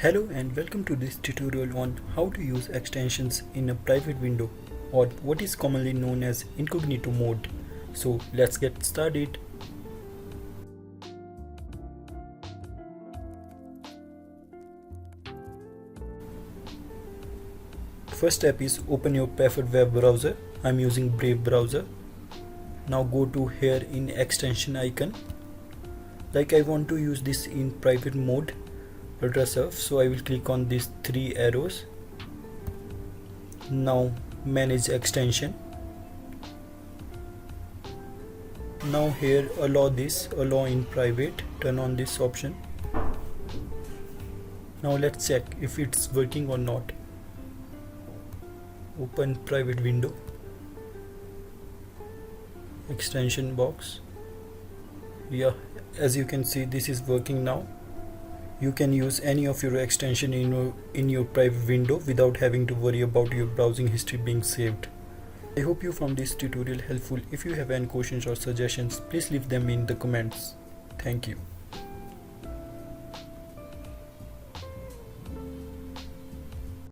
Hello and welcome to this tutorial on how to use extensions in a private window, or what is commonly known as incognito mode. So let's get started. First step is open your preferred web browser. I'm using Brave browser. Now go to here in extension icon. Like I want to use this in private mode, ultra surf, so I will click on these three arrows. Now manage extension. Now here allow in private, turn on this option. Now let's check if it's working or not. Open private window, extension box. Yeah, as you can see, this is working now. You can use any of your extension in your private window without having to worry about your browsing history being saved. I hope you found this tutorial helpful. If you have any questions or suggestions, please leave them in the comments. Thank you.